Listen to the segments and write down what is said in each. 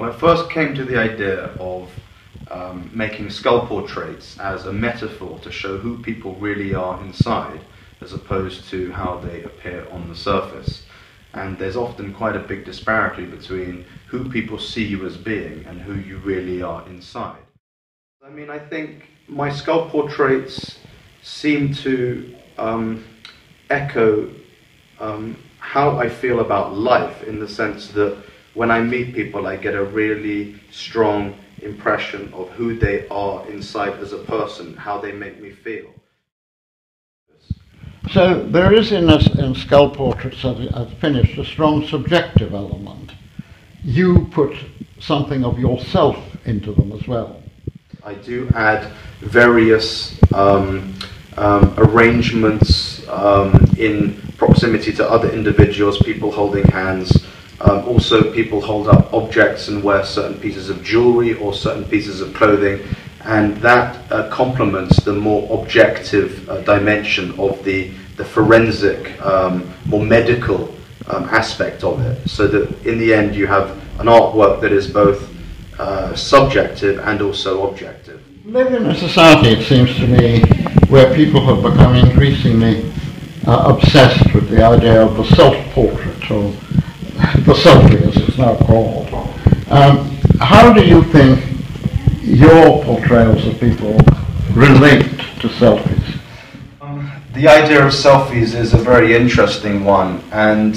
I first came to the idea of making skull portraits as a metaphor to show who people really are inside, as opposed to how they appear on the surface. And there's often quite a big disparity between who people see you as being and who you really are inside. I mean, I think my skull portraits seem to echo how I feel about life, in the sense that when I meet people, I get a really strong impression of who they are inside as a person, how they make me feel. So there is in skull portraits as finished a strong subjective element. You put something of yourself into them as well. I do add various arrangements in proximity to other individuals, people holding hands. Also, people hold up objects and wear certain pieces of jewelry or certain pieces of clothing, and that complements the more objective dimension of the forensic, more medical aspect of it, so that in the end you have an artwork that is both subjective and also objective. We live in a society, it seems to me, where people have become increasingly obsessed with the idea of the self-portrait, or the selfie as it's now called. How do you think your portrayals of people relate to selfies? The idea of selfies is a very interesting one, and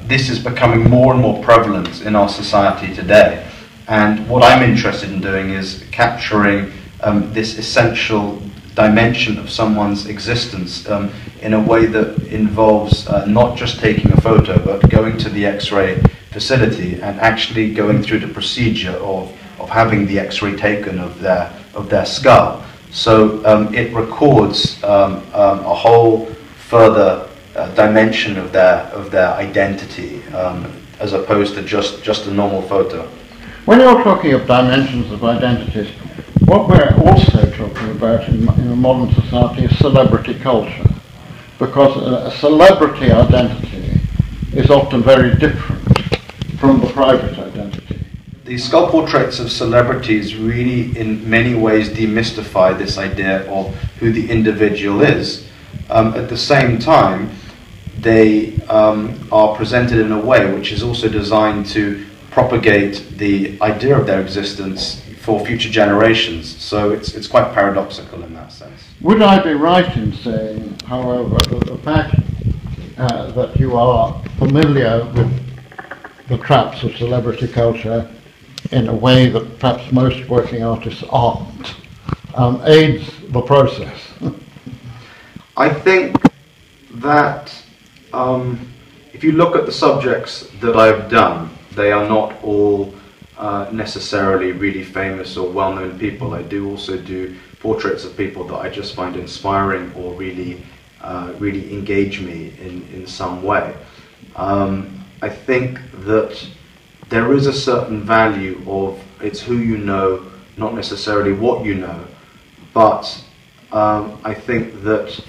this is becoming more and more prevalent in our society today. And what I'm interested in doing is capturing this essential dimension of someone's existence in a way that involves not just taking a photo, but going to the X-ray facility and actually going through the procedure of having the X-ray taken of their skull. So it records a whole further dimension of their identity, as opposed to just a normal photo. When you're talking of dimensions of identities, what we're also talking about in a modern society is celebrity culture, because a celebrity identity is often very different from the private identity. The skull portraits of celebrities really, in many ways, demystify this idea of who the individual is. At the same time, they are presented in a way which is also designed to propagate the idea of their existence for future generations. So it's quite paradoxical in that sense. Would I be right in saying, however, that the fact that you are familiar with the traps of celebrity culture in a way that perhaps most working artists aren't, aids the process? I think that if you look at the subjects that I've done, they are not all necessarily really famous or well-known people. I do also do portraits of people that I just find inspiring or really engage me in some way. I think that there is a certain value of it's who you know, not necessarily what you know, but I think that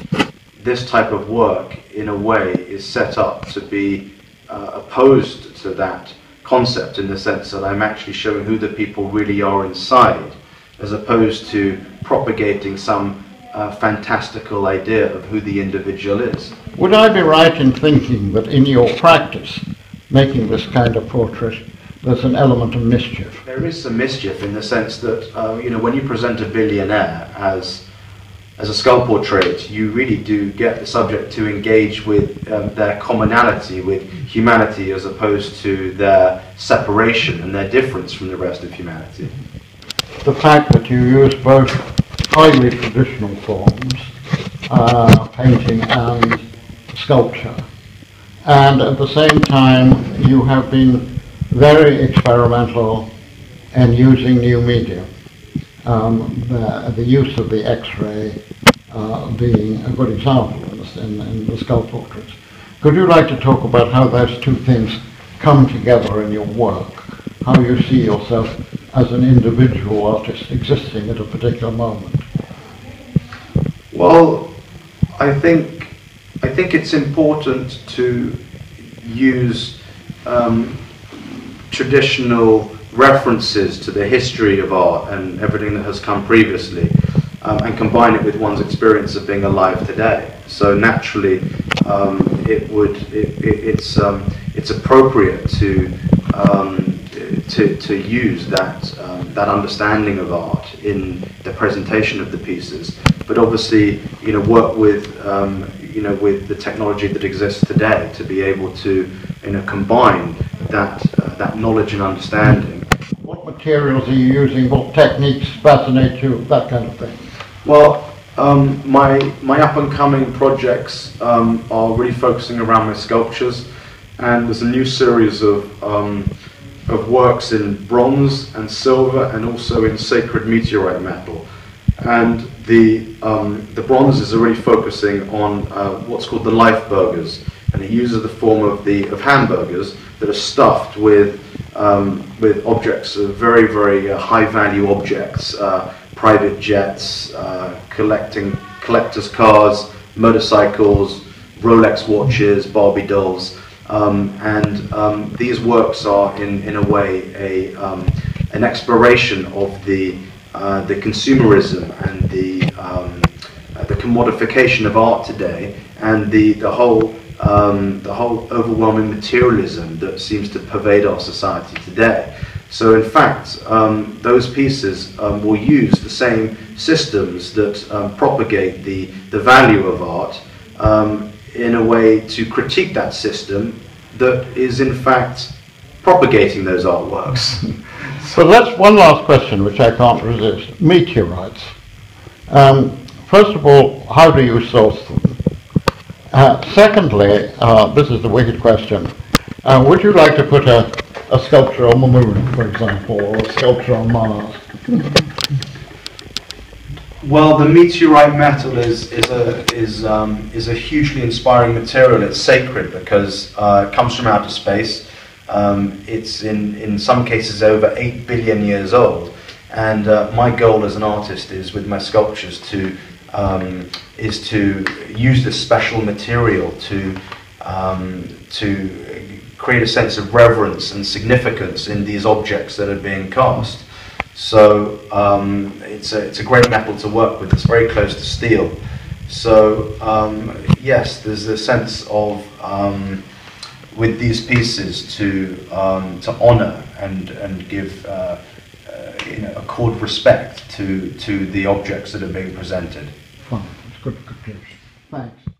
this type of work, in a way, is set up to be opposed to that concept, in the sense that I'm actually showing who the people really are inside, as opposed to propagating some fantastical idea of who the individual is. Would I be right in thinking that in your practice, making this kind of portrait, there's an element of mischief? There is some mischief, in the sense that when you present a billionaire as a skull portrait, you really do get the subject to engage with their commonality with humanity, as opposed to their separation and their difference from the rest of humanity. The fact that you use both highly traditional forms, painting and sculpture, and at the same time you have been very experimental in using new media. The use of the X-ray being a good example in the skull portraits. Could you like to talk about how those two things come together in your work? How you see yourself as an individual artist existing at a particular moment? Well, I think it's important to use traditional references to the history of art and everything that has come previously, and combine it with one's experience of being alive today. So naturally, it's appropriate to use that understanding of art in the presentation of the pieces, but obviously, work with with the technology that exists today to be able to combine that knowledge and understanding. What materials are you using? What techniques fascinate you? That kind of thing. Well, my up and coming projects are really focusing around my sculptures, and there's a new series of works in bronze and silver and also in sacred meteorite metal. And the bronzes are really focusing on what's called the life burgers, and it uses the form of hamburgers that are stuffed with objects, very, very high value objects, private jets, collectors' cars, motorcycles, Rolex watches, Barbie dolls. These works are in a way an exploration of the consumerism and the commodification of art today, and the whole overwhelming materialism that seems to pervade our society today. So in fact, those pieces will use the same systems that propagate the value of art in a way to critique that system that is in fact propagating those artworks. So that's one last question which I can't resist. Meteorites. First of all, how do you source them? Secondly, this is the wicked question, would you like to put a sculpture on the moon, for example, or a sculpture on Mars? Well, the meteorite metal is a hugely inspiring material. It's sacred because it comes from outer space. It's in some cases over 8 billion years old, and my goal as an artist is with my sculptures to use this special material to create a sense of reverence and significance in these objects that are being cast. So it's a great metal to work with. It's very close to steel. So yes, there's a sense of with these pieces to honour and give accord respect to the objects that are being presented. Fine, that's good conclusion. Thanks.